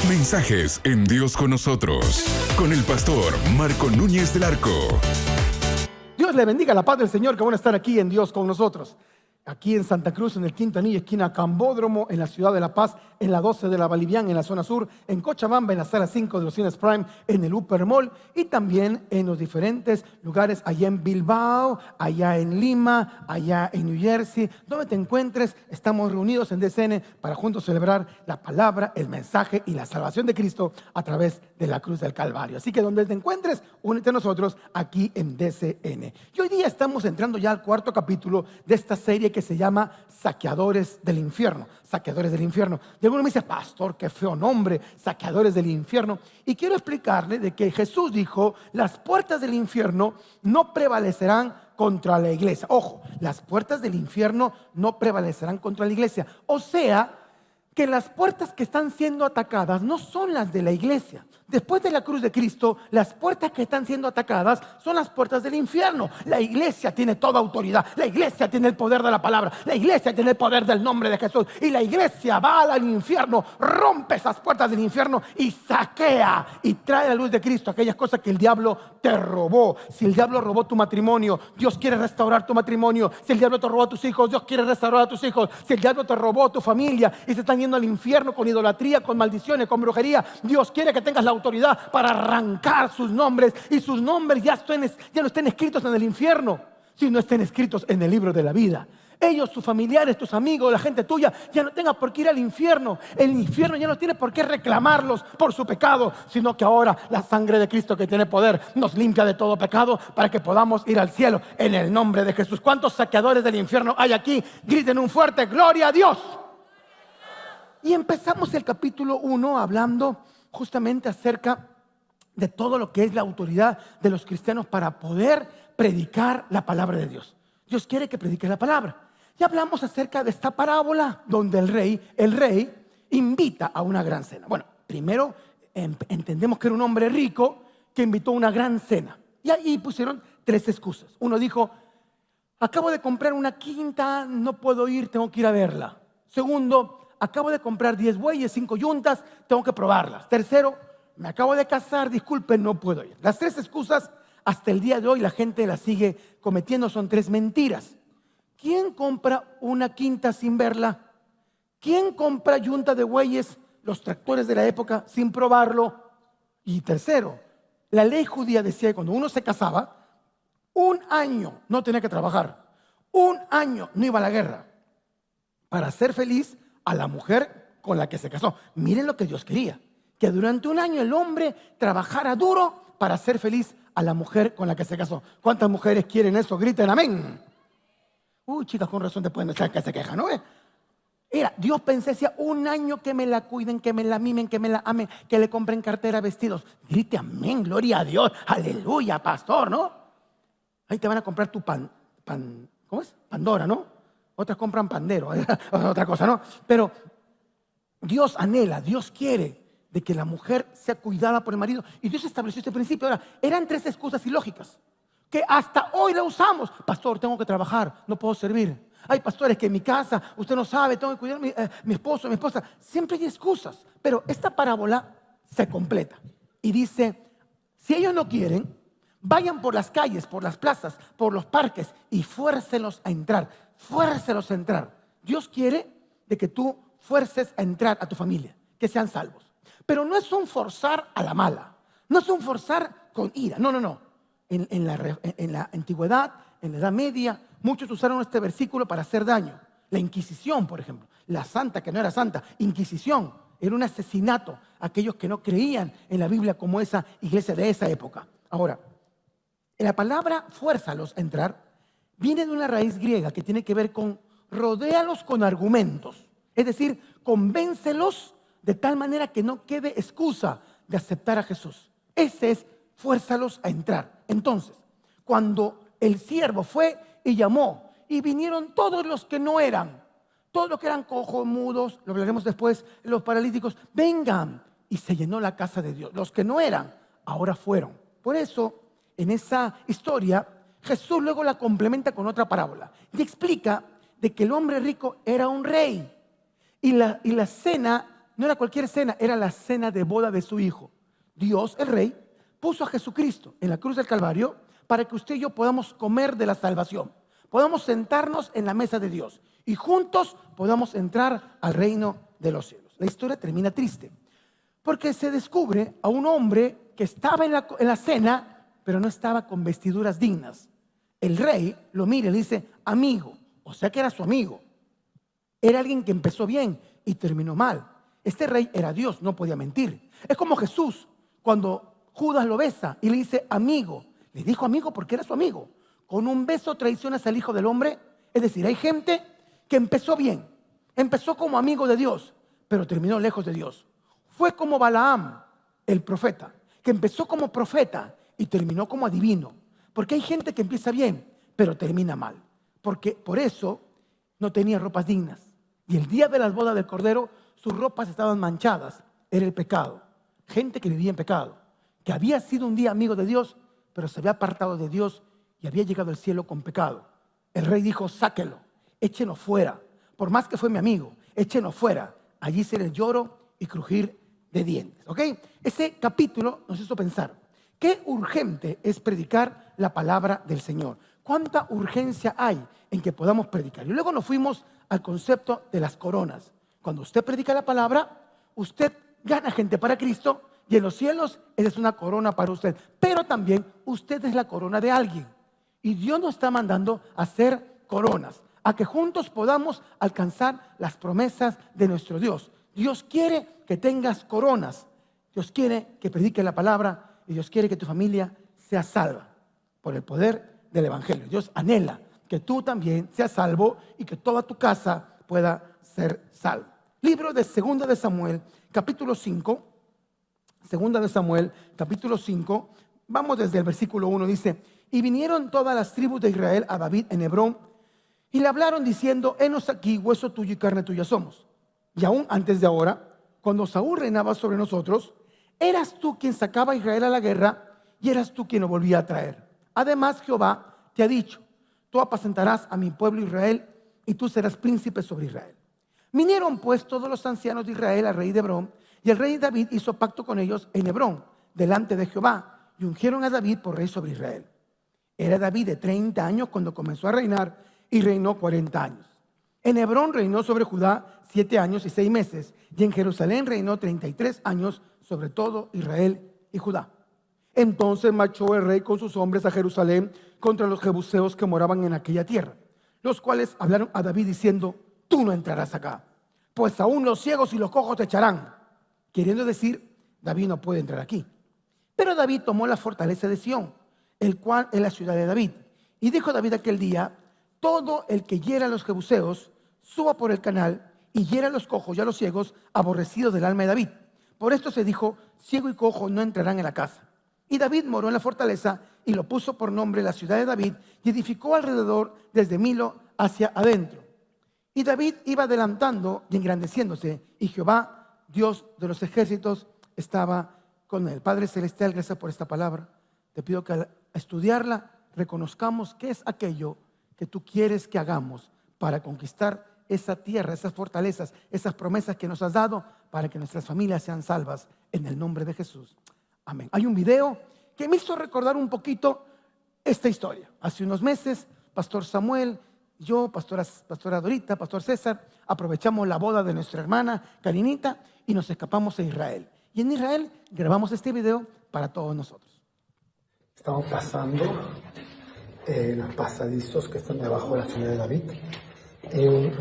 Mensajes en Dios con nosotros, con el pastor Marco Núñez del Arco. Dios le bendiga, la paz del Señor, que van a estar aquí en Dios con nosotros. Aquí en Santa Cruz, en el Quinto Anillo, esquina Cambódromo, en la ciudad de La Paz, en la 12 de la Balivián, en la zona sur, en Cochabamba, en la sala 5 de los Cines Prime, en el Upper Mall, y también en los diferentes lugares allá en Bilbao, allá en Lima, allá en New Jersey. Donde te encuentres, estamos reunidos en DCN para juntos celebrar la palabra, el mensaje y la salvación de Cristo a través de la cruz del Calvario. Así que donde te encuentres, únete a nosotros aquí en DCN. Y hoy día estamos entrando ya al cuarto capítulo de esta serie que se llama Saqueadores del Infierno. Saqueadores del Infierno. Y alguno me dice, pastor, qué feo nombre, Saqueadores del Infierno. Y quiero explicarle de que Jesús dijo, las puertas del infierno no prevalecerán contra la iglesia. Ojo, las puertas del infierno no prevalecerán contra la iglesia. O sea, que las puertas que están siendo atacadas no son las de la iglesia. Después de la cruz de Cristo, las puertas que están siendo atacadas son las puertas del infierno. La iglesia tiene toda autoridad. La iglesia tiene el poder de la palabra. La iglesia tiene el poder del nombre de Jesús. Y la iglesia va al infierno, rompe esas puertas del infierno y saquea y trae a la luz de Cristo aquellas cosas que el diablo te robó. Si el diablo robó tu matrimonio, Dios quiere restaurar tu matrimonio. Si el diablo te robó a tus hijos, Dios quiere restaurar a tus hijos. Si el diablo te robó a tu familia y se están yendo al infierno con idolatría, con maldiciones, con brujería, Dios quiere que tengas la autoridad para arrancar sus nombres, y sus nombres ya no estén escritos en el infierno, sino estén escritos en el libro de la vida. Ellos, tus familiares, tus amigos, la gente tuya, ya no tenga por qué ir al infierno. El infierno ya no tiene por qué reclamarlos por su pecado, sino que ahora la sangre de Cristo, que tiene poder, nos limpia de todo pecado para que podamos ir al cielo en el nombre de Jesús. ¿Cuántos saqueadores del infierno hay aquí? Griten un fuerte gloria a Dios. Y empezamos el capítulo 1 hablando justamente acerca de todo lo que es la autoridad de los cristianos para poder predicar la palabra de Dios. Dios quiere que prediques la palabra. Ya hablamos acerca de esta parábola donde el rey invita a una gran cena. Bueno, primero entendemos que era un hombre rico que invitó a una gran cena. Y ahí pusieron 3 excusas. Uno dijo, acabo de comprar una quinta, no puedo ir, tengo que ir a verla. Segundo, acabo de comprar 10 bueyes, 5 yuntas, tengo que probarlas. Tercero, me acabo de casar, disculpen, no puedo ir. Las 3 excusas, hasta el día de hoy la gente las sigue cometiendo, son 3 mentiras. ¿Quién compra una quinta sin verla? ¿Quién compra yunta de bueyes, los tractores de la época, sin probarlo? Y tercero, la ley judía decía que cuando uno se casaba, 1 año no tenía que trabajar, 1 año no iba a la guerra, para ser feliz a la mujer con la que se casó. Miren lo que Dios quería, que durante 1 año el hombre trabajara duro para ser feliz a la mujer con la que se casó. ¿Cuántas mujeres quieren eso? Griten amén. Chicas, con razón te pueden decir que se quejan, ¿no? Mira, Dios pensé, decía, 1 año que me la cuiden, que me la mimen, que me la amen, que le compren cartera, vestidos. Grite amén, gloria a Dios, aleluya, pastor, ¿no? Ahí te van a comprar tu ¿cómo es? Pandora, ¿no? Otras compran pandero, otra cosa, ¿no? Pero Dios anhela, Dios quiere de que la mujer sea cuidada por el marido. Y Dios estableció este principio. Ahora, eran 3 excusas ilógicas que hasta hoy la usamos. Pastor, tengo que trabajar, no puedo servir. Ay, pastor, es que en mi casa, usted no sabe, tengo que cuidar mi esposo, mi esposa. Siempre hay excusas. Pero esta parábola se completa y dice, si ellos no quieren, vayan por las calles, por las plazas, por los parques y fuércelos a entrar. Fuércelos a entrar. Dios quiere de que tú fuerces a entrar a tu familia, que sean salvos. Pero no es un forzar a la mala, no es un forzar con ira, no. En la antigüedad, en la Edad Media, muchos usaron este versículo para hacer daño. La Inquisición, por ejemplo, la santa que no era santa, Inquisición, era un asesinato a aquellos que no creían en la Biblia como esa iglesia de esa época. Ahora, la palabra fuérzalos a entrar viene de una raíz griega que tiene que ver con rodéalos con argumentos. Es decir, convéncelos de tal manera que no quede excusa de aceptar a Jesús. Ese es fuérzalos a entrar. Entonces, cuando el siervo fue y llamó, y vinieron todos los que no eran, todos los que eran cojos, mudos, lo hablaremos después, los paralíticos, vengan. Y se llenó la casa de Dios. Los que no eran, ahora fueron. Por eso, en esa historia, Jesús luego la complementa con otra parábola y explica de que el hombre rico era un rey y la cena no era cualquier cena, era la cena de boda de su hijo. Dios, el Rey, puso a Jesucristo en la cruz del Calvario para que usted y yo podamos comer de la salvación. Podamos sentarnos en la mesa de Dios y juntos podamos entrar al reino de los cielos. La historia termina triste porque se descubre a un hombre que estaba en la cena, pero no estaba con vestiduras dignas. El rey lo mira y le dice, amigo, o sea que era su amigo. Era alguien que empezó bien y terminó mal. Este rey era Dios, no podía mentir. Es como Jesús, cuando Judas lo besa y le dice amigo. Le dijo amigo porque era su amigo. Con un beso traicionas al Hijo del Hombre. Es decir, hay gente que empezó bien, empezó como amigo de Dios, pero terminó lejos de Dios. Fue como Balaam, el profeta, que empezó como profeta y terminó como adivino. Porque hay gente que empieza bien, pero termina mal. Porque por eso no tenía ropas dignas. Y el día de las bodas del Cordero, sus ropas estaban manchadas. Era el pecado. Gente que vivía en pecado, que había sido un día amigo de Dios, pero se había apartado de Dios y había llegado al cielo con pecado. El rey dijo, sáquelo, échenos fuera. Por más que fue mi amigo, échenos fuera. Allí será el lloro y crujir de dientes. ¿Ok? Ese capítulo nos hizo pensar, qué urgente es predicar la palabra del Señor. Cuánta urgencia hay en que podamos predicar. Y luego nos fuimos al concepto de las coronas. Cuando usted predica la palabra, usted gana gente para Cristo y en los cielos esa es una corona para usted. Pero también usted es la corona de alguien. Y Dios nos está mandando a hacer coronas, a que juntos podamos alcanzar las promesas de nuestro Dios. Dios quiere que tengas coronas. Dios quiere que prediques la palabra y Dios quiere que tu familia sea salva por el poder del Evangelio. Dios anhela que tú también seas salvo y que toda tu casa pueda ser salva. Libro de 2 de Samuel, capítulo 5. 2 de Samuel, capítulo 5. Vamos desde el versículo 1. Dice, y vinieron todas las tribus de Israel a David en Hebrón y le hablaron diciendo, henos aquí, hueso tuyo y carne tuya somos. Y aún antes de ahora, cuando Saúl reinaba sobre nosotros, eras tú quien sacaba a Israel a la guerra y eras tú quien lo volvía a traer. Además, Jehová te ha dicho, tú apacentarás a mi pueblo Israel y tú serás príncipe sobre Israel. Vinieron pues todos los ancianos de Israel al rey de Hebrón, y el rey David hizo pacto con ellos en Hebrón, delante de Jehová, y ungieron a David por rey sobre Israel. Era David de 30 años cuando comenzó a reinar, y reinó 40 años. En Hebrón reinó sobre Judá 7 años y 6 meses, y en Jerusalén reinó 33 años sobre todo Israel y Judá. Entonces marchó el rey con sus hombres a Jerusalén contra los jebuseos que moraban en aquella tierra, los cuales hablaron a David diciendo, tú no entrarás acá, pues aún los ciegos y los cojos te echarán. Queriendo decir, David no puede entrar aquí. Pero David tomó la fortaleza de Sión, el cual es la ciudad de David. Y dijo David aquel día, todo el que hiera a los jebuseos, suba por el canal y hiera a los cojos y a los ciegos, aborrecidos del alma de David. Por esto se dijo, ciego y cojo no entrarán en la casa. Y David moró en la fortaleza y lo puso por nombre la ciudad de David y edificó alrededor desde Milo hacia adentro. Y David iba adelantando y engrandeciéndose, y Jehová, Dios de los ejércitos, estaba con él. Padre Celestial, gracias por esta palabra. Te pido que al estudiarla reconozcamos qué es aquello que tú quieres que hagamos para conquistar esa tierra, esas fortalezas, esas promesas que nos has dado para que nuestras familias sean salvas en el nombre de Jesús. Amén. Hay un video que me hizo recordar un poquito esta historia. Hace unos meses, Pastor Samuel, yo, pastora Dorita, Pastor César, aprovechamos la boda de nuestra hermana Karinita y nos escapamos a Israel. Y en Israel grabamos este video para todos nosotros. Estamos pasando los pasadizos que están debajo de la ciudad de David.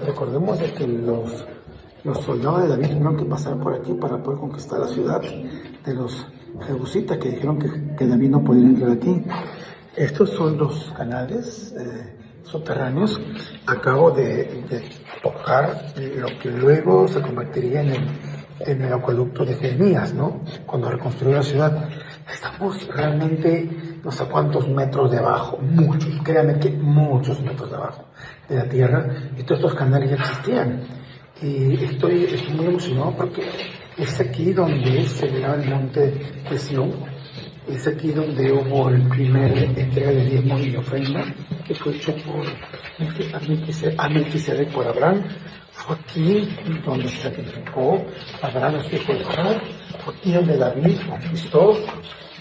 Recordemos de que los soldados de David tuvieron que pasar por aquí para poder conquistar la ciudad de los jebusitas que dijeron que David no podía entrar aquí. Estos son los canales subterráneos. Acabo de tocar lo que luego se convertiría en el acueducto de Jeremías, ¿no? Cuando reconstruyó la ciudad. Estamos realmente no sé cuántos metros debajo, muchos, créanme que muchos metros debajo de la tierra, y todos estos canales ya existían. Y estoy muy emocionado porque es aquí donde se llegaba el monte de Sión, es aquí donde hubo el primer entrega de diezmo y ofrenda que fue hecho por Melquisedec por Abraham. Fue aquí donde se sacrificó Abraham a su hijo Isaac. Fue aquí donde David conquistó.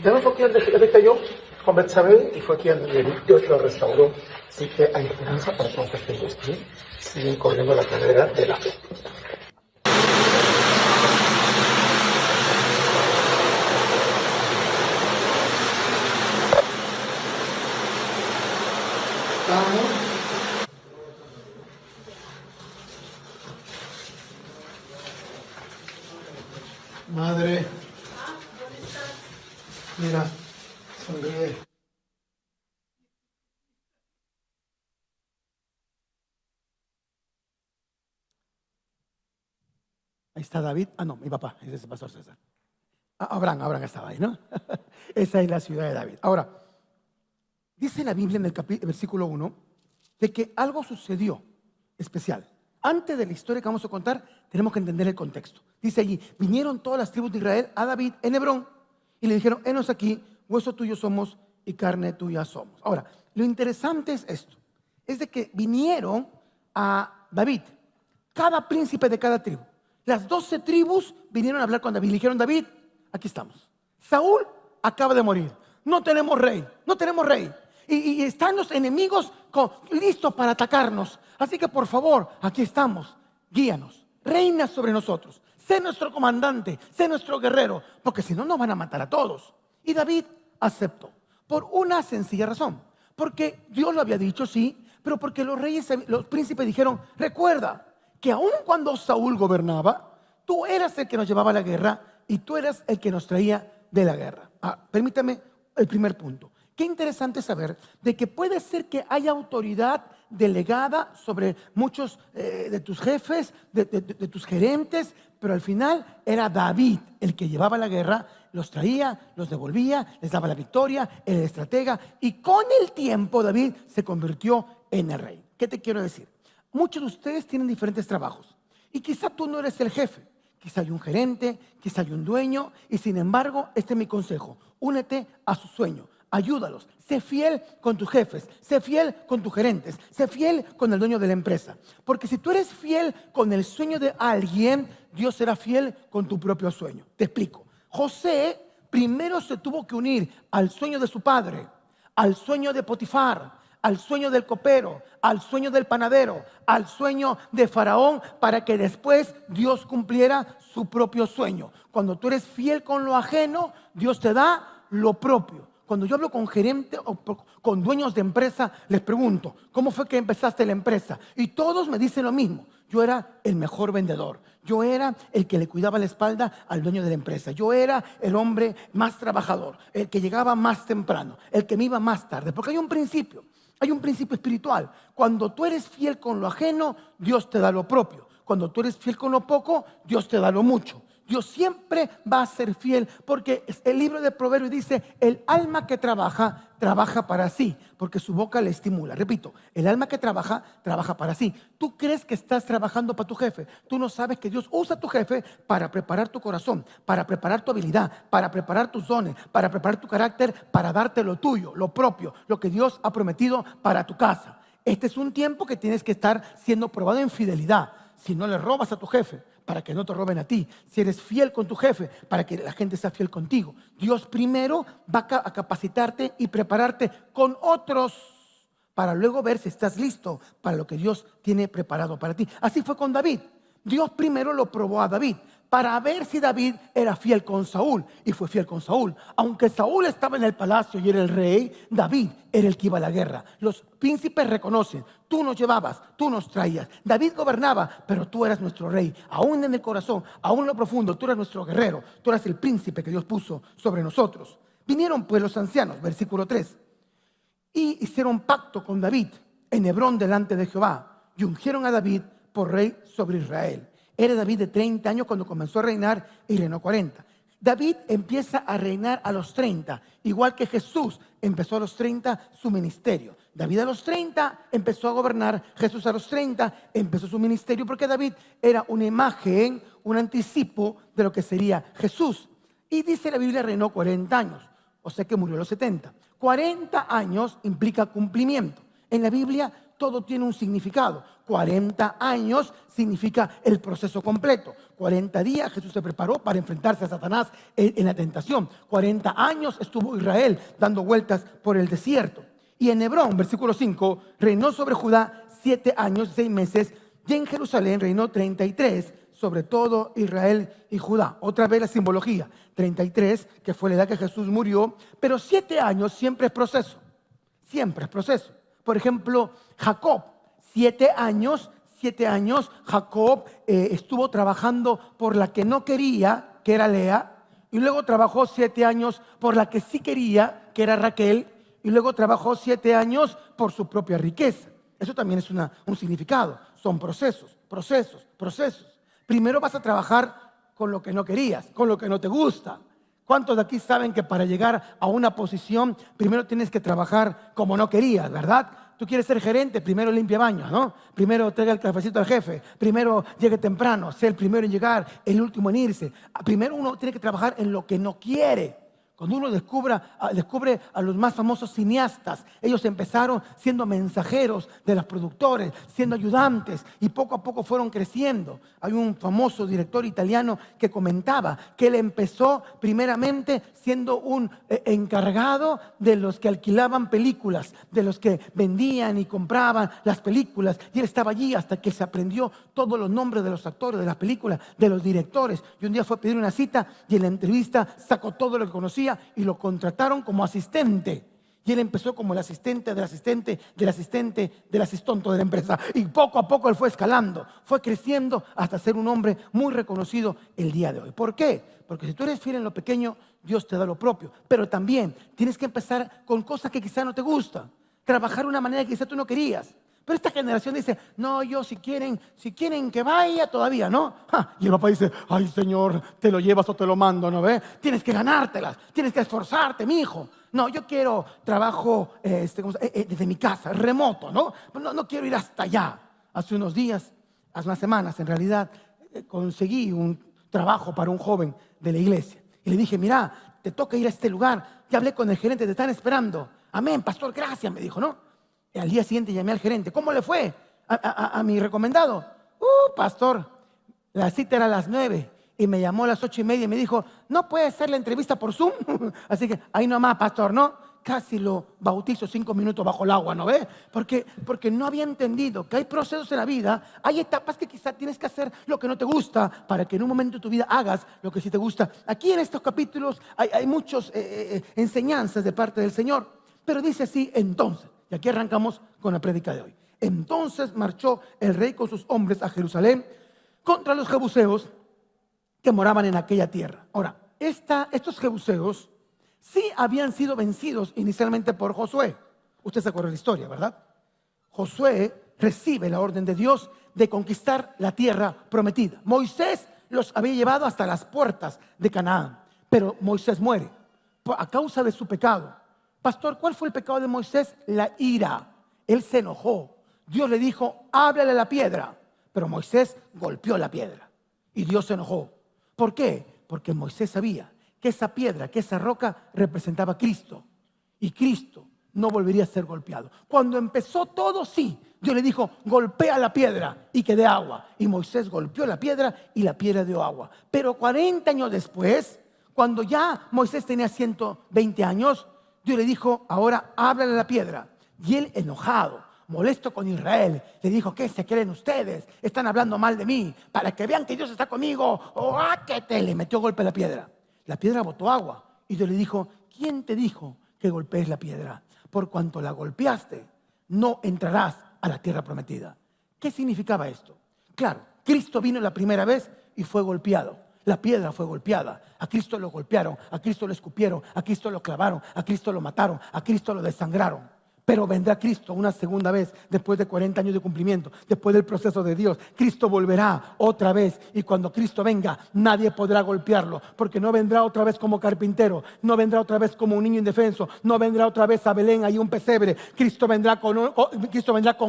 También fue aquí donde David cayó con Betsabé y fue aquí donde Dios lo restauró. Así que hay esperanza para todos aquellos que siguen corriendo la carrera de la fe. Madre, mira, sonríe. Ahí está David. Ah, no, mi papá, ese es el pastor César. Abraham estaba ahí, ¿no? Esa es la ciudad de David. Ahora, dice la Biblia en el versículo 1 de que algo sucedió especial. Antes de la historia que vamos a contar, tenemos que entender el contexto. Dice allí, vinieron todas las tribus de Israel a David en Hebrón y le dijeron, henos aquí, hueso tuyo somos y carne tuya somos. Ahora, lo interesante es esto, es de que vinieron a David, cada príncipe de cada tribu. Las 12 tribus vinieron a hablar con David. Le dijeron, David, aquí estamos. Saúl acaba de morir. No tenemos rey, no tenemos rey. Y están los enemigos listos para atacarnos. Así que por favor, aquí estamos. Guíanos, reina sobre nosotros. Sé nuestro comandante, sé nuestro guerrero, porque si no nos van a matar a todos. Y David aceptó por una sencilla razón. Porque Dios lo había dicho, sí, pero porque los reyes, los príncipes dijeron, recuerda que aun cuando Saúl gobernaba, tú eras el que nos llevaba a la guerra y tú eras el que nos traía de la guerra. Permítame el primer punto. Qué interesante saber de que puede ser que haya autoridad delegada sobre muchos de tus jefes, de tus gerentes, pero al final era David el que llevaba la guerra, los traía, los devolvía, les daba la victoria, era el estratega, y con el tiempo David se convirtió en el rey. ¿Qué te quiero decir? Muchos de ustedes tienen diferentes trabajos y quizá tú no eres el jefe, quizá hay un gerente, quizá hay un dueño, y sin embargo, este es mi consejo: únete a su sueño. Ayúdalos, sé fiel con tus jefes, sé fiel con tus gerentes, sé fiel con el dueño de la empresa. Porque si tú eres fiel con el sueño de alguien, Dios será fiel con tu propio sueño. Te explico. José primero se tuvo que unir al sueño de su padre, al sueño de Potifar, al sueño del copero, al sueño del panadero, al sueño de Faraón, para que después Dios cumpliera su propio sueño. Cuando tú eres fiel con lo ajeno, Dios te da lo propio. Cuando yo hablo con gerentes o con dueños de empresa, les pregunto, ¿cómo fue que empezaste la empresa? Y todos me dicen lo mismo. Yo era el mejor vendedor. Yo era el que le cuidaba la espalda al dueño de la empresa. Yo era el hombre más trabajador, el que llegaba más temprano, el que me iba más tarde. Porque hay un principio espiritual. Cuando tú eres fiel con lo ajeno, Dios te da lo propio. Cuando tú eres fiel con lo poco, Dios te da lo mucho. Dios siempre va a ser fiel, porque el libro de Proverbios dice, el alma que trabaja, trabaja para sí, porque su boca le estimula. Repito, el alma que trabaja, trabaja para sí. Tú crees que estás trabajando para tu jefe. Tú no sabes que Dios usa a tu jefe para preparar tu corazón, para preparar tu habilidad, para preparar tus dones, para preparar tu carácter, para darte lo tuyo, lo propio, lo que Dios ha prometido para tu casa. Este es un tiempo que tienes que estar siendo probado en fidelidad. Si no le robas a tu jefe, para que no te roben a ti. Si eres fiel con tu jefe, para que la gente sea fiel contigo. Dios primero va a capacitarte y prepararte con otros, para luego ver si estás listo para lo que Dios tiene preparado para ti. Así fue con David. Dios primero lo probó a David para ver si David era fiel con Saúl, y fue fiel con Saúl. Aunque Saúl estaba en el palacio y era el rey, David era el que iba a la guerra. Los príncipes reconocen, tú nos llevabas, tú nos traías. David gobernaba, pero tú eras nuestro rey. Aún en el corazón, aún en lo profundo, tú eras nuestro guerrero. Tú eras el príncipe que Dios puso sobre nosotros. Vinieron pues los ancianos, versículo 3, y hicieron pacto con David en Hebrón delante de Jehová, y ungieron a David por rey sobre Israel. Era David de 30 años cuando comenzó a reinar, y reinó 40. David empieza a reinar a los 30, igual que Jesús empezó a los 30 su ministerio. David a los 30 empezó a gobernar, Jesús a los 30 empezó su ministerio, porque David era una imagen, un anticipo de lo que sería Jesús. Y dice la Biblia, reinó 40 años, o sea que murió a los 70. 40 años implica cumplimiento. En la Biblia todo tiene un significado. 40 años significa el proceso completo. 40 días Jesús se preparó para enfrentarse a Satanás en la tentación. 40 años estuvo Israel dando vueltas por el desierto. Y en Hebrón, versículo 5, reinó sobre Judá 7 años, 6 meses. Y en Jerusalén reinó 33, sobre todo Israel y Judá. Otra vez la simbología. 33, que fue la edad que Jesús murió. Pero 7 años siempre es proceso. Siempre es proceso. Por ejemplo, Jacob. 7 años Jacob estuvo trabajando por la que no quería, que era Lea, y luego trabajó 7 años por la que sí quería, que era Raquel, y luego trabajó 7 años por su propia riqueza. Eso también es un significado. Son procesos. Primero vas a trabajar con lo que no querías, con lo que no te gusta. ¿Cuántos de aquí saben que para llegar a una posición primero tienes que trabajar como no querías, verdad? Tú quieres ser gerente, primero limpia baños, ¿no? Primero traiga el cafecito al jefe, primero llegue temprano, sea el primero en llegar, el último en irse. Primero uno tiene que trabajar en lo que no quiere. Cuando uno descubre a los más famosos cineastas, ellos empezaron siendo mensajeros de los productores, siendo ayudantes, y poco a poco fueron creciendo. Hay un famoso director italiano que comentaba que él empezó primeramente siendo un encargado de los que alquilaban películas, de los que vendían y compraban las películas, y él estaba allí hasta que se aprendió todos los nombres de los actores de las películas, de los directores. Y un día fue a pedir una cita y en la entrevista sacó todo lo que conocía y lo contrataron como asistente. Y él empezó como el asistente del asistente del asistente del asistonto de la empresa. Y poco a poco él fue escalando, fue creciendo hasta ser un hombre muy reconocido el día de hoy. ¿Por qué? Porque si tú eres fiel en lo pequeño, Dios te da lo propio. Pero también tienes que empezar con cosas que quizá no te gustan. Trabajar de una manera que quizá tú no querías. Pero esta generación dice, no, yo si quieren que vaya todavía, ¿no? Y el papá dice, ay Señor, te lo llevas o te lo mando, ¿no ves? Tienes que ganártelas, tienes que esforzarte, mi hijo. No, yo quiero trabajo desde mi casa, remoto, ¿no? No quiero ir hasta allá. Hace unos días, hace unas semanas en realidad, conseguí un trabajo para un joven de la iglesia. Y le dije, mira, te toca ir a este lugar. Ya hablé con el gerente, te están esperando. Amén, pastor, gracias, me dijo, ¿no? Y al día siguiente llamé al gerente. ¿Cómo le fue a mi recomendado? Pastor, la cita era a las 9 y me llamó a las 8:30 y me dijo, ¿no puede hacer la entrevista por Zoom? Así que ahí nomás, pastor, ¿no? Casi lo bautizo 5 minutos bajo el agua, ¿no ve? Porque no había entendido que hay procesos en la vida, hay etapas que quizá tienes que hacer lo que no te gusta para que en un momento de tu vida hagas lo que sí te gusta. Aquí en estos capítulos hay muchas enseñanzas de parte del Señor, pero dice así, entonces. Y aquí arrancamos con la prédica de hoy. Entonces marchó el rey con sus hombres a Jerusalén contra los jebuseos que moraban en aquella tierra. Ahora, estos jebuseos sí habían sido vencidos inicialmente por Josué. Usted se acuerda de la historia, ¿verdad? Josué recibe la orden de Dios de conquistar la tierra prometida. Moisés los había llevado hasta las puertas de Canaán, pero Moisés muere a causa de su pecado. Pastor, ¿cuál fue el pecado de Moisés? La ira. Él se enojó. Dios le dijo, háblale a la piedra. Pero Moisés golpeó la piedra y Dios se enojó. ¿Por qué? Porque Moisés sabía que esa piedra, que esa roca representaba a Cristo. Y Cristo no volvería a ser golpeado. Cuando empezó todo, sí. Dios le dijo, golpea la piedra y que dé agua. Y Moisés golpeó la piedra y la piedra dio agua. Pero 40 años después, cuando ya Moisés tenía 120 años, Dios le dijo, ahora háblale a la piedra. Y él enojado, molesto con Israel, le dijo, ¿qué se creen ustedes? Están hablando mal de mí, para que vean que Dios está conmigo. Le metió golpe a la piedra. La piedra botó agua. Y Dios le dijo, ¿quién te dijo que golpees la piedra? Por cuanto la golpeaste, no entrarás a la tierra prometida. ¿Qué significaba esto? Claro, Cristo vino la primera vez y fue golpeado. La piedra fue golpeada, a Cristo lo golpearon, a Cristo lo escupieron, a Cristo lo clavaron, a Cristo lo mataron, a Cristo lo desangraron. Pero vendrá Cristo una segunda vez, después de 40 años de cumplimiento, después del proceso de Dios. Cristo volverá otra vez y cuando Cristo venga, nadie podrá golpearlo, porque no vendrá otra vez como carpintero, no vendrá otra vez como un niño indefenso, no vendrá otra vez a Belén, ahí un pesebre. Cristo vendrá con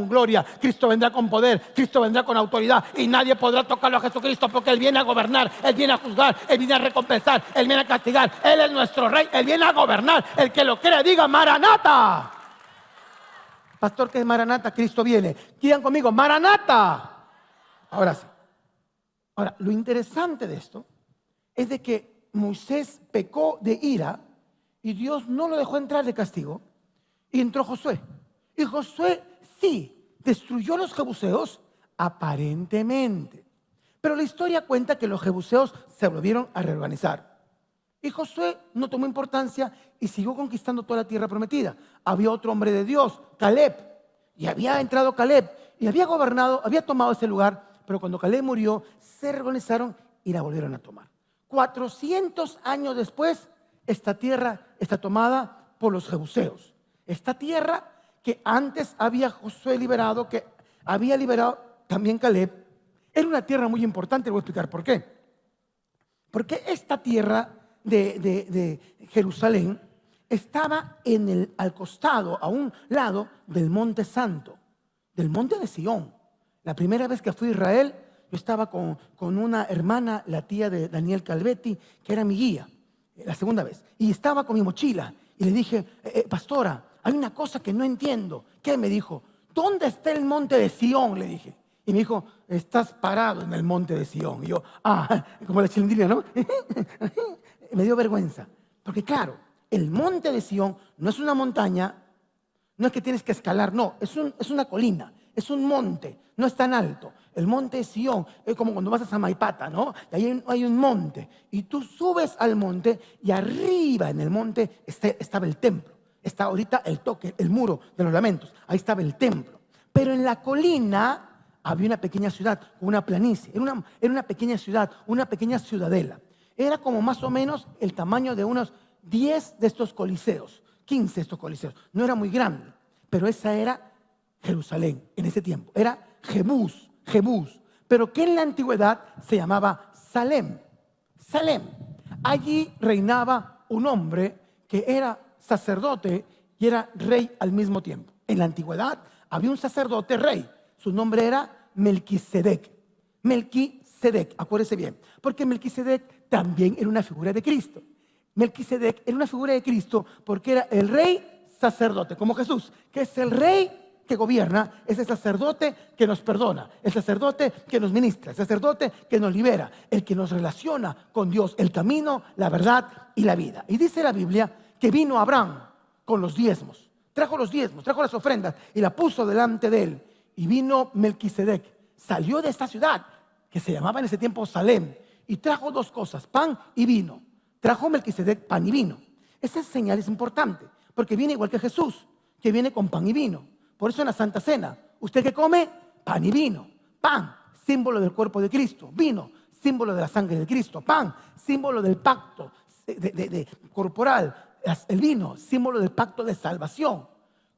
gloria, Cristo vendrá con poder, Cristo vendrá con autoridad y nadie podrá tocarlo a Jesucristo porque Él viene a gobernar, Él viene a juzgar, Él viene a recompensar, Él viene a castigar. Él es nuestro Rey, Él viene a gobernar. El que lo cree diga Maranata. Pastor, ¿qué es Maranata? Cristo viene. Digan conmigo, Maranata. Ahora sí. Ahora, lo interesante de esto es de que Moisés pecó de ira y Dios no lo dejó entrar de castigo y entró Josué. Y Josué sí destruyó a los jebuseos aparentemente. Pero la historia cuenta que los jebuseos se volvieron a reorganizar. Y Josué no tomó importancia y siguió conquistando toda la tierra prometida. Había otro hombre de Dios, Caleb, y había entrado Caleb y había gobernado, había tomado ese lugar, pero cuando Caleb murió, se reorganizaron y la volvieron a tomar. 400 años después, esta tierra está tomada por los jebuseos. Esta tierra que antes había Josué liberado, que había liberado también Caleb, era una tierra muy importante. Le voy a explicar por qué. Porque esta tierra de Jerusalén estaba al costado, a un lado del Monte Santo, del Monte de Sión. La primera vez que fui a Israel, yo estaba con una hermana, la tía de Daniel Calvetti, que era mi guía, la segunda vez. Y estaba con mi mochila y le dije, pastora, hay una cosa que no entiendo. ¿Qué? Me dijo, ¿dónde está el Monte de Sión? Le dije. Y me dijo, estás parado en el Monte de Sión. Y yo, como la chilindrina, ¿no? Me dio vergüenza. Porque claro, el Monte de Sión no es una montaña, no es que tienes que escalar, no, es una colina, es un monte, no es tan alto. El Monte de Sión es como cuando vas a Samaipata, ¿no? Y ahí hay un monte. Y tú subes al monte y arriba en el monte estaba el templo. Está ahorita el muro de los lamentos. Ahí estaba el templo. Pero en la colina había una pequeña ciudad, una planicie. Era una pequeña ciudad, una pequeña ciudadela. Era como más o menos el tamaño de unos 10 de estos coliseos, 15 de estos coliseos. No era muy grande, pero esa era Jerusalén en ese tiempo. Era Jebús, pero que en la antigüedad se llamaba Salem. Allí reinaba un hombre que era sacerdote y era rey al mismo tiempo. En la antigüedad había un sacerdote rey. Su nombre era Melquisedec. Acuérdese bien, porque Melquisedec también era una figura de Cristo. Melquisedec era una figura de Cristo porque era el rey sacerdote, como Jesús, que es el rey que gobierna, es el sacerdote que nos perdona, el sacerdote que nos ministra, el sacerdote que nos libera, el que nos relaciona con Dios, el camino, la verdad y la vida. Y dice la Biblia que vino Abraham con los diezmos, trajo las ofrendas y la puso delante de él. Y vino Melquisedec, salió de esta ciudad que se llamaba en ese tiempo Salem y trajo dos cosas, pan y vino. Trajo Melquisedec pan y vino. Esa señal es importante porque viene igual que Jesús, que viene con pan y vino. Por eso en la Santa Cena, ¿usted qué come? Pan y vino. Pan, símbolo del cuerpo de Cristo. Vino, símbolo de la sangre de Cristo. Pan, símbolo del pacto corporal. El vino, símbolo del pacto de salvación.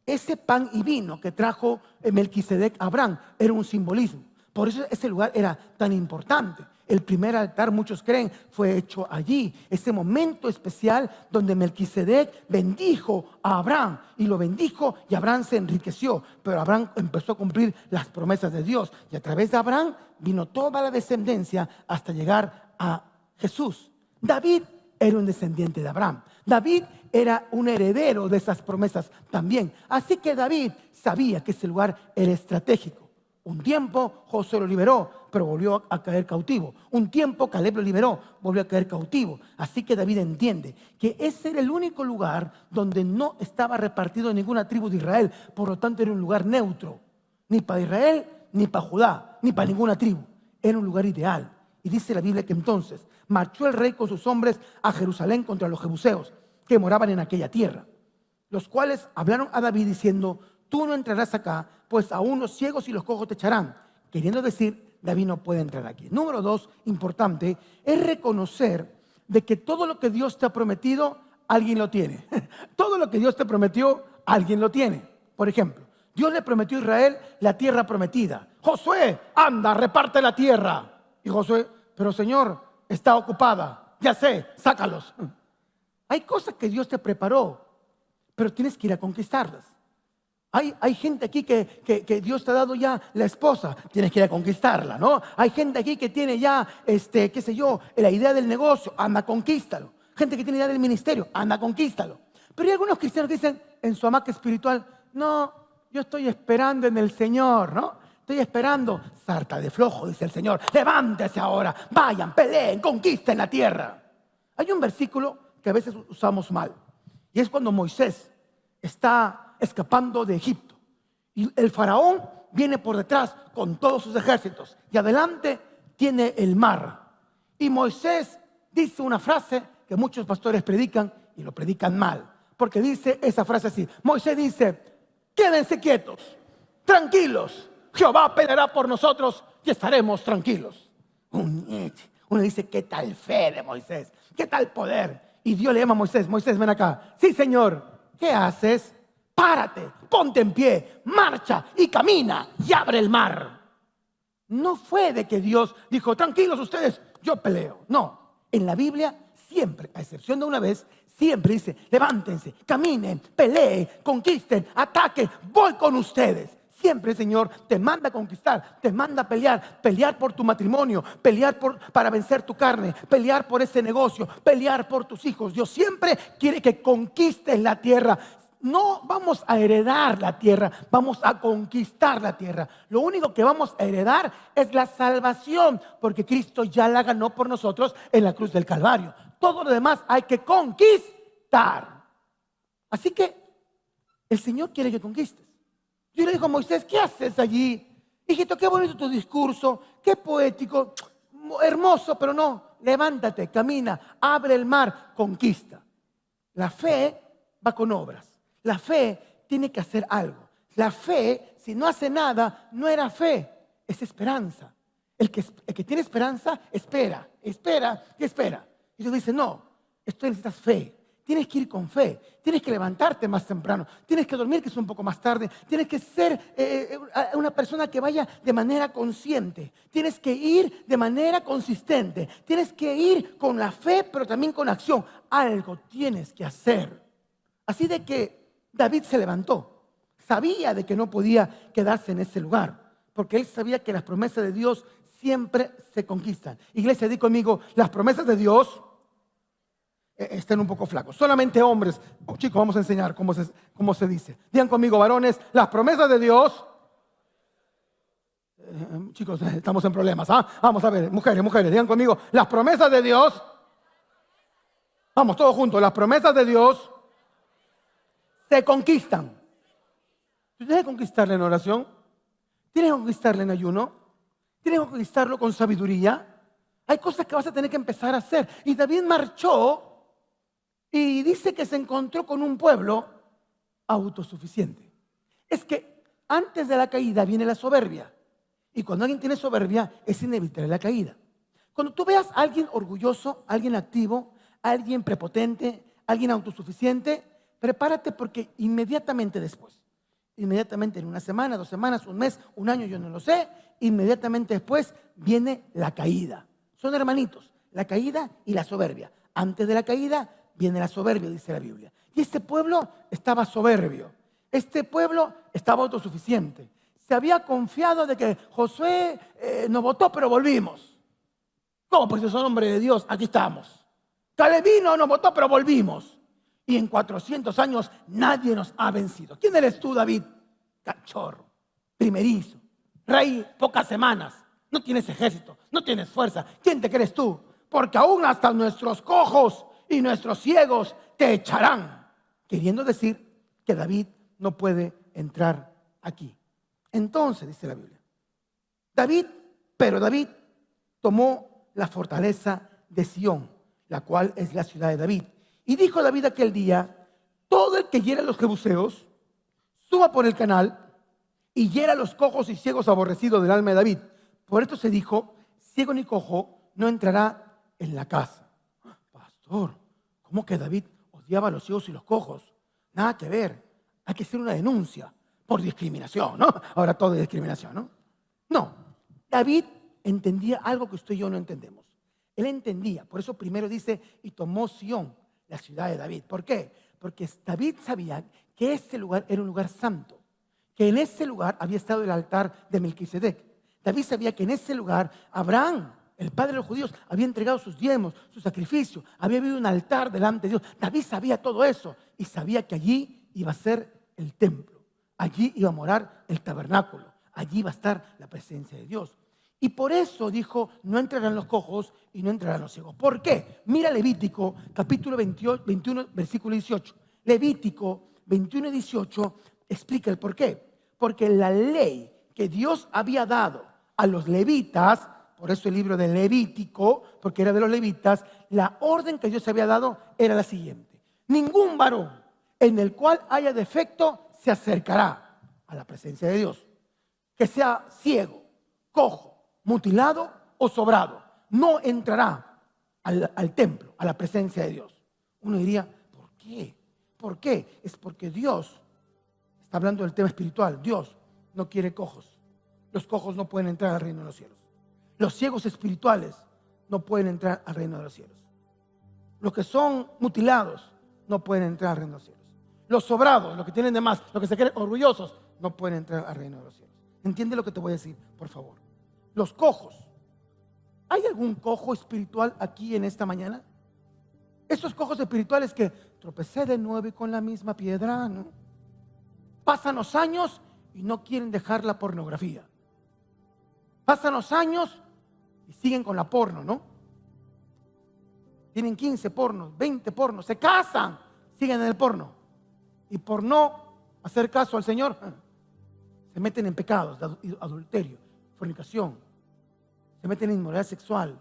Ese pan y vino que trajo Melquisedec a Abraham era un simbolismo. Por eso ese lugar era tan importante. El primer altar, muchos creen, fue hecho allí. Ese momento especial donde Melquisedec bendijo a Abraham. Y lo bendijo y Abraham se enriqueció. Pero Abraham empezó a cumplir las promesas de Dios. Y a través de Abraham vino toda la descendencia hasta llegar a Jesús. David era un descendiente de Abraham. David era un heredero de esas promesas también. Así que David sabía que ese lugar era estratégico. Un tiempo Josué lo liberó, pero volvió a caer cautivo. Un tiempo Caleb lo liberó, volvió a caer cautivo. Así que David entiende que ese era el único lugar donde no estaba repartido ninguna tribu de Israel. Por lo tanto era un lugar neutro. Ni para Israel, ni para Judá, ni para ninguna tribu. Era un lugar ideal. Y dice la Biblia que entonces marchó el rey con sus hombres a Jerusalén contra los jebuseos que moraban en aquella tierra, los cuales hablaron a David diciendo: tú no entrarás acá, pues aún los ciegos y los cojos te echarán. Queriendo decir, David no puede entrar aquí. Número 2, importante, es reconocer de que todo lo que Dios te ha prometido, alguien lo tiene. Todo lo que Dios te prometió, alguien lo tiene. Por ejemplo, Dios le prometió a Israel la tierra prometida. Josué, anda, reparte la tierra. Y Josué, pero Señor, está ocupada. Ya sé, sácalos. Hay cosas que Dios te preparó, pero tienes que ir a conquistarlas. Hay gente aquí que Dios te ha dado ya la esposa, tienes que ir a conquistarla, ¿no? Hay gente aquí que tiene ya, qué sé yo, la idea del negocio, anda, conquístalo. Gente que tiene idea del ministerio, anda, conquístalo. Pero hay algunos cristianos que dicen en su hamaca espiritual: no, yo estoy esperando en el Señor, ¿no? Estoy esperando. Sarta de flojo, dice el Señor. Levántese ahora, vayan, peleen, conquisten la tierra. Hay un versículo que a veces usamos mal. Y es cuando Moisés está escapando de Egipto. Y el faraón viene por detrás con todos sus ejércitos. Y adelante tiene el mar. Y Moisés dice una frase que muchos pastores predican y lo predican mal. Porque dice esa frase así. Moisés dice, quédense quietos, tranquilos. Jehová peleará por nosotros y estaremos tranquilos. Uno dice, ¿qué tal fe de Moisés? ¿Qué tal poder? Y Dios le llama a Moisés. Moisés, ven acá. Sí, Señor. ¿Qué haces? Párate, ponte en pie, marcha y camina y abre el mar. No fue de que Dios dijo, tranquilos ustedes, yo peleo. No, en la Biblia siempre, a excepción de una vez, siempre dice, levántense, caminen, peleen, conquisten, ataquen, voy con ustedes. Siempre el Señor te manda a conquistar, te manda a pelear por tu matrimonio, para vencer tu carne, pelear por ese negocio, pelear por tus hijos. Dios siempre quiere que conquistes la tierra. No vamos a heredar la tierra, vamos a conquistar la tierra. Lo único que vamos a heredar es la salvación, porque Cristo ya la ganó por nosotros en la cruz del Calvario. Todo lo demás hay que conquistar. Así que el Señor quiere que conquistes. Yo le digo a Moisés, ¿qué haces allí? Hijito, qué bonito tu discurso, qué poético, hermoso, pero no. Levántate, camina, abre el mar, conquista. La fe va con obras. La fe tiene que hacer algo. La fe, si no hace nada, no era fe, es esperanza. El que tiene esperanza, espera. Y Dios dice, no, esto necesitas fe. Tienes que ir con fe, tienes que levantarte más temprano, tienes que dormir que es un poco más tarde, tienes que ser una persona que vaya de manera consciente, tienes que ir de manera consistente, tienes que ir con la fe pero también con acción. Algo tienes que hacer. Así de que David se levantó, sabía de que no podía quedarse en ese lugar, porque él sabía que las promesas de Dios siempre se conquistan. Iglesia, di conmigo, las promesas de Dios están un poco flacos. Solamente hombres. Chicos, vamos a enseñar cómo se dice. Digan conmigo, varones, las promesas de Dios. Chicos, estamos en problemas. Vamos a ver, mujeres, digan conmigo, las promesas de Dios. Vamos, todos juntos. Las promesas de Dios se conquistan. ¿Tienes que conquistarle en oración? ¿Tienes que conquistarle en ayuno? ¿Tienes que conquistarlo con sabiduría? Hay cosas que vas a tener que empezar a hacer. Y David marchó y dice que se encontró con un pueblo autosuficiente. Es que antes de la caída viene la soberbia. Y cuando alguien tiene soberbia, es inevitable la caída. Cuando tú veas a alguien orgulloso, alguien activo, alguien prepotente, alguien autosuficiente, prepárate porque inmediatamente después, inmediatamente en una semana, 2 semanas, un mes, un año, yo no lo sé, inmediatamente después viene la caída. Son hermanitos, la caída y la soberbia. Antes de la caída viene la soberbia, dice la Biblia. Y este pueblo estaba soberbio. Este pueblo estaba autosuficiente. Se había confiado de que Josué nos votó, pero volvimos. ¿Cómo? Pues son hombres de Dios, aquí estamos. Caleb vino, nos votó, pero volvimos. Y en 400 años nadie nos ha vencido. ¿Quién eres tú, David? Cachorro, primerizo, rey, pocas semanas. No tienes ejército, no tienes fuerza. ¿Quién te crees tú? Porque aún hasta nuestros cojos y nuestros ciegos te echarán. Queriendo decir que David no puede entrar aquí. Entonces, dice la Biblia, David tomó la fortaleza de Sión, la cual es la ciudad de David. Y dijo David aquel día, todo el que hiera a los jebuseos, suba por el canal y hiera a los cojos y ciegos aborrecidos del alma de David. Por esto se dijo, ciego ni cojo no entrará en la casa. Pastor, ¿cómo que David odiaba a los ciegos y los cojos? Nada que ver. Hay que hacer una denuncia por discriminación, ¿no? Ahora todo es discriminación, ¿no? No. David entendía algo que usted y yo no entendemos. Él entendía. Por eso primero dice, y tomó Sión, la ciudad de David. ¿Por qué? Porque David sabía que ese lugar era un lugar santo. Que en ese lugar había estado el altar de Melquisedec. David sabía que en ese lugar Abraham, el padre de los judíos, había entregado sus diezmos, su sacrificio. Había habido un altar delante de Dios. David sabía todo eso y sabía que allí iba a ser el templo. Allí iba a morar el tabernáculo. Allí va a estar la presencia de Dios. Y por eso dijo, no entrarán los cojos y no entrarán los ciegos. ¿Por qué? Mira Levítico, capítulo 21, versículo 18. Levítico 21 y 18 explica el por qué. Porque la ley que Dios había dado a los levitas, por eso el libro de Levítico, porque era de los levitas, la orden que Dios había dado era la siguiente. Ningún varón en el cual haya defecto se acercará a la presencia de Dios. Que sea ciego, cojo, mutilado o sobrado, no entrará al templo, a la presencia de Dios. Uno diría, ¿por qué? ¿Por qué? Es porque Dios, está hablando del tema espiritual, Dios no quiere cojos. Los cojos no pueden entrar al reino de los cielos. Los ciegos espirituales no pueden entrar al reino de los cielos. Los que son mutilados no pueden entrar al reino de los cielos. Los sobrados, los que tienen de más, los que se creen orgullosos, no pueden entrar al reino de los cielos. ¿Entiende lo que te voy a decir? Por favor. Los cojos. ¿Hay algún cojo espiritual aquí en esta mañana? Estos cojos espirituales que tropecé de nuevo y con la misma piedra, ¿no? Pasan los años y no quieren dejar la pornografía. Pasan los años y siguen con la porno, ¿no? Tienen 15 pornos, 20 pornos, se casan, siguen en el porno. Y por no hacer caso al Señor, se meten en pecados de adulterio, fornicación, se meten en inmoralidad sexual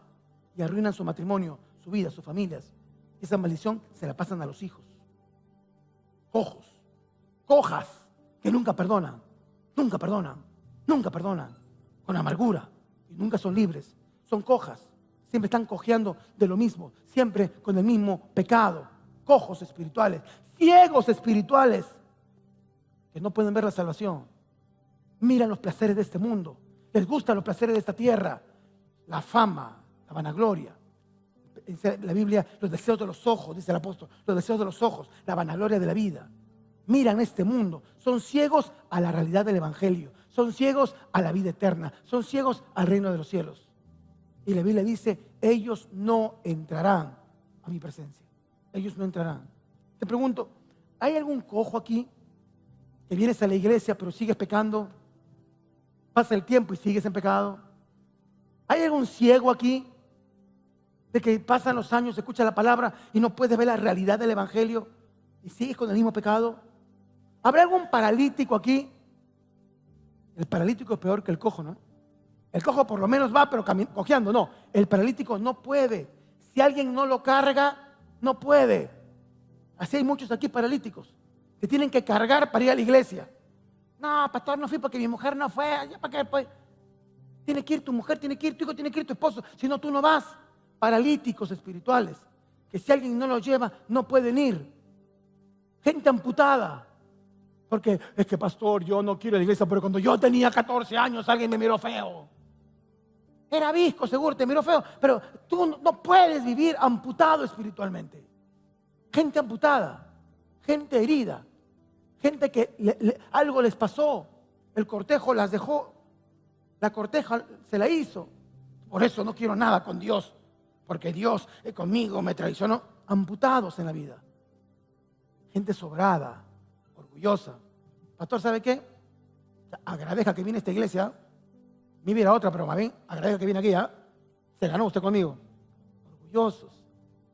y arruinan su matrimonio, su vida, sus familias. Y esa maldición se la pasan a los hijos. Cojos, cojas, que nunca perdonan, nunca perdonan, nunca perdonan, con amargura y nunca son libres. Son cojas, siempre están cojeando de lo mismo, siempre con el mismo pecado. Cojos espirituales, ciegos espirituales, que no pueden ver la salvación. Miran los placeres de este mundo. Les gustan los placeres de esta tierra, la fama, la vanagloria. Dice la Biblia, los deseos de los ojos, dice el apóstol, los deseos de los ojos, la vanagloria de la vida. Miran este mundo, son ciegos a la realidad del evangelio, son ciegos a la vida eterna, son ciegos al reino de los cielos. Y la Biblia dice, ellos no entrarán a mi presencia. Ellos no entrarán. Te pregunto, ¿hay algún cojo aquí que vienes a la iglesia pero sigues pecando? Pasa el tiempo y sigues en pecado. ¿Hay algún ciego aquí de que pasan los años, escucha la palabra y no puedes ver la realidad del evangelio y sigues con el mismo pecado? ¿Habrá algún paralítico aquí? El paralítico es peor que el cojo, ¿no? El cojo por lo menos va pero cojeando, no. El paralítico no puede. Si alguien no lo carga, no puede. Así hay muchos aquí paralíticos que tienen que cargar para ir a la iglesia. No, pastor, no fui porque mi mujer no fue. ¿Para qué? Pues, tiene que ir tu mujer, tiene que ir tu hijo, tiene que ir tu esposo. Si no, tú no vas. Paralíticos espirituales, que si alguien no los lleva, no pueden ir. Gente amputada. Porque es que, pastor, yo no quiero ir a la iglesia, pero cuando yo tenía 14 años alguien me miró feo. Era visco, seguro, te miró feo. Pero tú no puedes vivir amputado espiritualmente. Gente amputada, gente herida, gente que algo les pasó, el cortejo las dejó, la corteja se la hizo. Por eso no quiero nada con Dios, porque Dios conmigo me traicionó. Amputados en la vida, gente sobrada, orgullosa. Pastor, ¿sabe qué? Agradezca que viene a esta iglesia. Mi vida era otra, pero más bien agradezca que viene aquí. Se ganó usted conmigo. Orgullosos.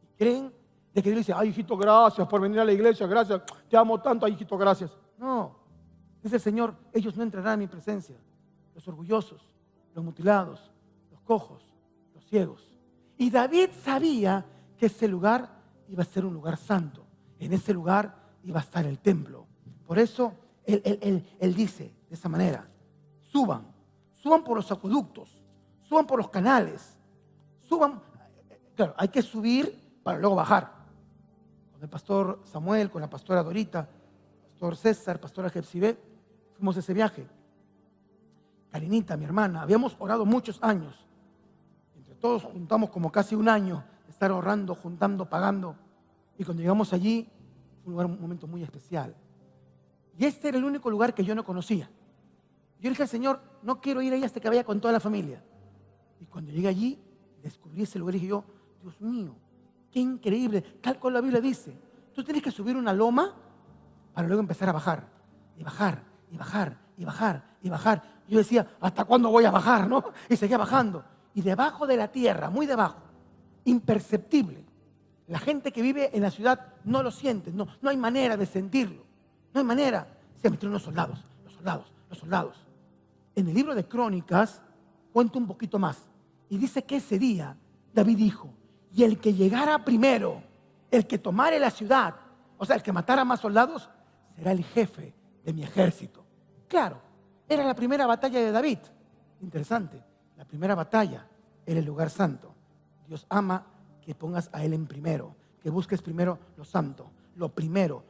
Y creen de que Dios dice, ay, hijito, gracias por venir a la iglesia, gracias, te amo tanto, ay, hijito, gracias. No, dice el Señor, ellos no entrarán en mi presencia. Los orgullosos, los mutilados, los cojos, los ciegos. Y David sabía que ese lugar iba a ser un lugar santo. En ese lugar iba a estar el templo. Por eso él dice de esa manera, suban por los acueductos, suban por los canales, suban. Claro, hay que subir para luego bajar. Con el pastor Samuel, con la pastora Dorita, pastor César, pastora Jepsibé, fuimos a ese viaje. Karinita, mi hermana, habíamos orado muchos años. Entre todos juntamos como casi un año de estar ahorrando, juntando, pagando. Y cuando llegamos allí, fue un momento muy especial. Y este era el único lugar que yo no conocía. Yo dije al Señor, no quiero ir ahí hasta que vaya con toda la familia. Y cuando llegué allí, descubrí ese lugar y dije yo, Dios mío, qué increíble. Tal cual la Biblia dice, tú tienes que subir una loma para luego empezar a bajar. Y bajar, y bajar y bajar y bajar. Yo decía, ¿hasta cuándo voy a bajar, no? Y seguía bajando. Y debajo de la tierra, muy debajo, imperceptible. La gente que vive en la ciudad no lo siente, no hay manera de sentirlo. No hay manera. Se metieron los soldados. En el libro de Crónicas cuenta un poquito más. Y dice que ese día David dijo, y el que llegara primero, el que tomare la ciudad, o sea, el que matara más soldados, será el jefe de mi ejército. Claro, era la primera batalla de David. Interesante, la primera batalla era el lugar santo. Dios ama que pongas a Él en primero, que busques primero lo santo. Lo primero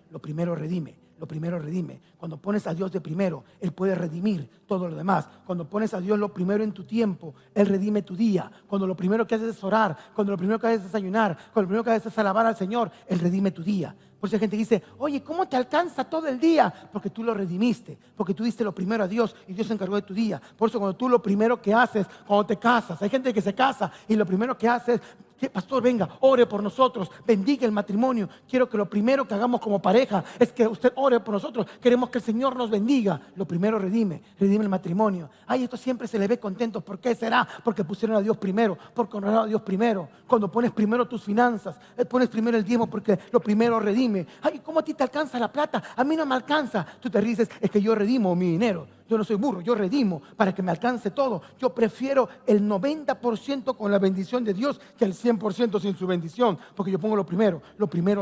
redime. Lo primero redime. Cuando pones a Dios de primero, Él puede redimir todo lo demás. Cuando pones a Dios lo primero en tu tiempo, Él redime tu día. Cuando lo primero que haces es orar, cuando lo primero que haces es ayunar, cuando lo primero que haces es alabar al Señor, Él redime tu día. Por eso hay gente que dice, oye, ¿cómo te alcanza todo el día? Porque tú lo redimiste, porque tú diste lo primero a Dios y Dios se encargó de tu día. Por eso cuando tú lo primero que haces, cuando te casas, hay gente que se casa y lo primero que hace es, que pastor, venga, ore por nosotros, bendiga el matrimonio. Quiero que lo primero que hagamos como pareja es que usted ore por nosotros. Queremos que el Señor nos bendiga. Lo primero redime el matrimonio. Ay, esto siempre se le ve contento. ¿Por qué será? Porque pusieron a Dios primero, porque honraron a Dios primero. Cuando pones primero tus finanzas, pones primero el diezmo porque lo primero redime. Ay, ¿cómo a ti te alcanza la plata? A mí no me alcanza. Tú te dices, es que yo redimo mi dinero. Yo no soy burro, yo redimo para que me alcance todo. Yo prefiero el 90% con la bendición de Dios que el 100% sin su bendición, porque yo pongo lo primero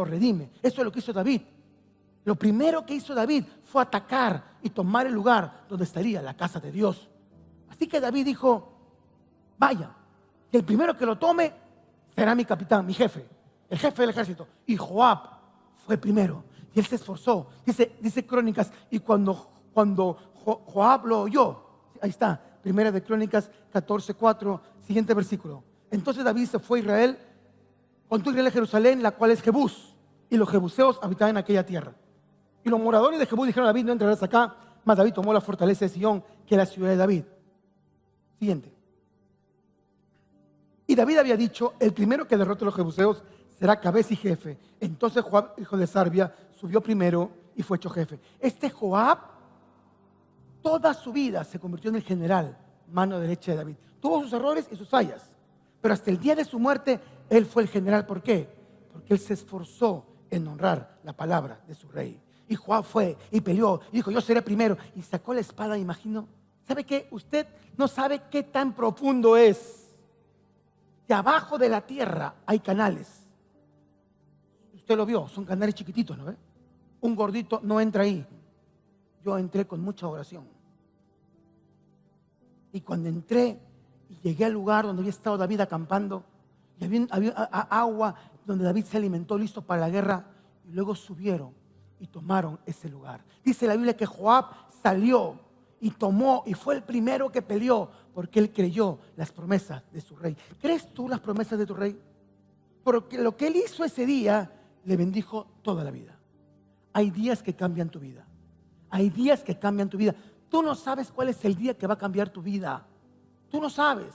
redime. Eso es lo que hizo David. Lo primero que hizo David fue atacar y tomar el lugar donde estaría la casa de Dios. Así que David dijo, vaya, que el primero que lo tome será mi capitán, mi jefe, el jefe del ejército. Y Joab fue primero y él se esforzó. Dice Crónicas, y cuando Joab lo oyó, ahí está, primera de Crónicas 14:4, siguiente versículo. Entonces David se fue a Israel, contó Israel a Jerusalén, la cual es Jebús, y los jebuseos habitaban en aquella tierra. Y los moradores de Jebús dijeron a David, no entrarás acá, mas David tomó la fortaleza de Sion, que es la ciudad de David. Siguiente. Y David había dicho, el primero que derrote a los jebuseos será cabeza y jefe. Entonces Joab, hijo de Sarvia, subió primero y fue hecho jefe. Este Joab, toda su vida se convirtió en el general, mano derecha de David. Tuvo sus errores y sus fallas, pero hasta el día de su muerte, él fue el general. ¿Por qué? Porque él se esforzó en honrar la palabra de su rey. Y Joab fue y peleó y dijo, yo seré primero. Y sacó la espada, imagino. ¿Sabe qué? Usted no sabe qué tan profundo es. Que abajo de la tierra hay canales. Usted lo vio, son canales chiquititos, ¿no ve? Un gordito no entra ahí. Yo entré con mucha oración. Y cuando entré y llegué al lugar donde había estado David acampando, y había agua donde David se alimentó listo para la guerra, y luego subieron y tomaron ese lugar. Dice la Biblia que Joab salió y tomó y fue el primero que peleó porque él creyó las promesas de su rey. ¿Crees tú las promesas de tu rey? Porque lo que él hizo ese día le bendijo toda la vida. Hay días que cambian tu vida. Hay días que cambian tu vida. Tú no sabes cuál es el día que va a cambiar tu vida. Tú no sabes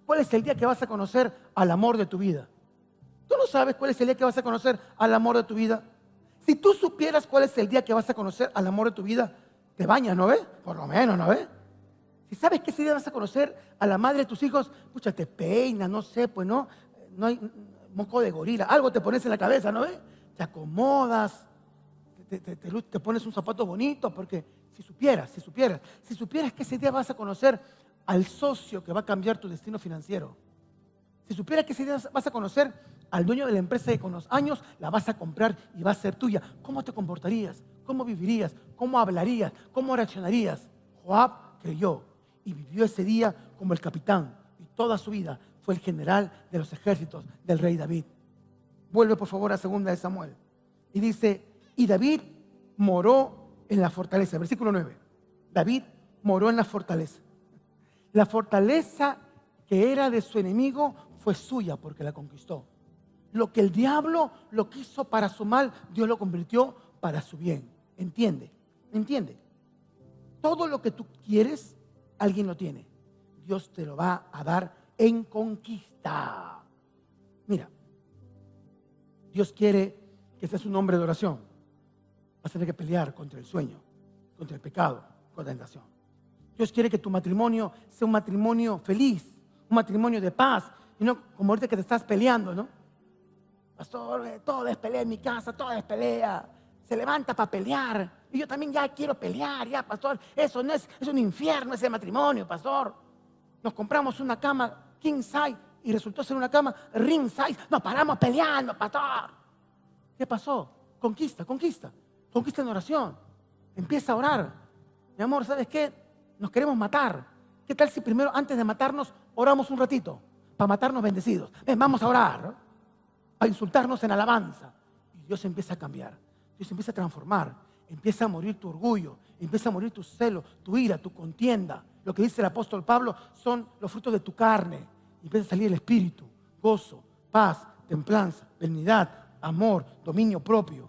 cuál es el día que vas a conocer al amor de tu vida. Tú no sabes cuál es el día que vas a conocer al amor de tu vida. Si tú supieras cuál es el día que vas a conocer al amor de tu vida, te bañas, ¿no ves? Por lo menos, ¿no ves? Si sabes que ese día vas a conocer a la madre de tus hijos, pucha, te peinas, no sé, pues no hay moco de gorila, algo te pones en la cabeza, ¿no ves? Te acomodas, te pones un zapato bonito, porque si supieras que ese día vas a conocer al socio que va a cambiar tu destino financiero, si supieras que ese día vas a conocer al dueño de la empresa que con los años la vas a comprar y va a ser tuya, ¿cómo te comportarías? ¿Cómo vivirías? ¿Cómo hablarías? ¿Cómo reaccionarías? Joab creyó y vivió ese día como el capitán, y toda su vida fue el general de los ejércitos del rey David. Vuelve por favor a 2 de Samuel y dice, y David moró en la fortaleza. Versículo 9. David moró en la fortaleza. La fortaleza que era de su enemigo fue suya porque la conquistó. Lo que el diablo lo quiso para su mal, Dios lo convirtió para su bien. ¿Entiende? Todo lo que tú quieres, alguien lo tiene. Dios te lo va a dar en conquista. Mira, Dios quiere que seas un hombre de oración. Vas a tener que pelear contra el sueño, contra el pecado, condenación. Dios quiere que tu matrimonio sea un matrimonio feliz, un matrimonio de paz, y no como ahorita que te estás peleando, ¿no? Pastor, todo es pelea en mi casa, todo es pelea. Se levanta para pelear. Y yo también ya quiero pelear, ya, pastor. Eso no es un infierno ese matrimonio, pastor. Nos compramos una cama king size y resultó ser una cama ring size. Nos paramos peleando, pastor. ¿Qué pasó? Conquista en oración. Empieza a orar. Mi amor, ¿sabes qué? Nos queremos matar. ¿Qué tal si primero, antes de matarnos, oramos un ratito? Para matarnos bendecidos. Ven, vamos a orar, ¿no? A insultarnos en alabanza. Y Dios empieza a cambiar. Dios empieza a transformar. Empieza a morir tu orgullo. Empieza a morir tu celo, tu ira, tu contienda. Lo que dice el apóstol Pablo son los frutos de tu carne. Y empieza a salir el espíritu, gozo, paz, templanza, benignidad, amor, dominio propio.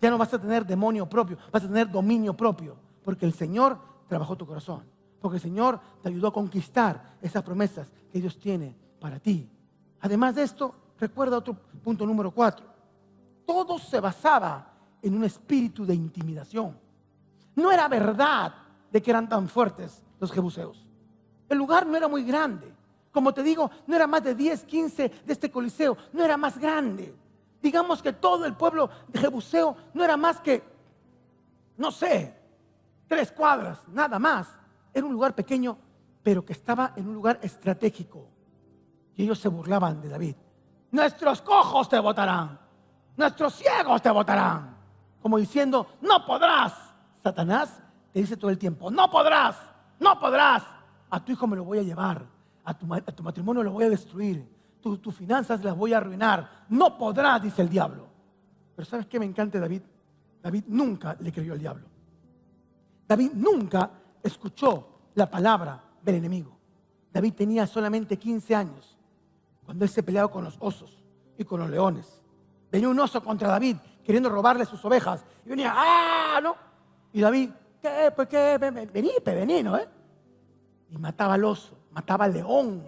Ya no vas a tener demonio propio, vas a tener dominio propio. Porque el Señor trabajó tu corazón. Porque el Señor te ayudó a conquistar esas promesas que Dios tiene para ti. Además de esto, recuerda otro punto número 4. Todo se basaba en un espíritu de intimidación. No era verdad de que eran tan fuertes los jebuseos. El lugar no era muy grande. Como te digo, no era más de 10, 15 de este coliseo. No era más grande. Digamos que todo el pueblo de Jebuseo no era más que, no sé, 3 cuadras, nada más. Era un lugar pequeño, pero que estaba en un lugar estratégico. Y ellos se burlaban de David. Nuestros cojos te botarán, nuestros ciegos te botarán. Como diciendo, no podrás. Satanás te dice todo el tiempo, no podrás, no podrás. A tu hijo me lo voy a llevar, a tu matrimonio lo voy a destruir, tus finanzas las voy a arruinar. No podrás, dice el diablo. Pero ¿sabes qué me encanta de David? David nunca le creyó al diablo. David nunca escuchó la palabra del enemigo. David tenía solamente 15 años cuando él se peleaba con los osos y con los leones. Venía un oso contra David queriendo robarle sus ovejas y venía, ¡ah! ¿No? Y David, ¿qué? Pues qué, vení, ¿no? Y mataba al oso, mataba al león.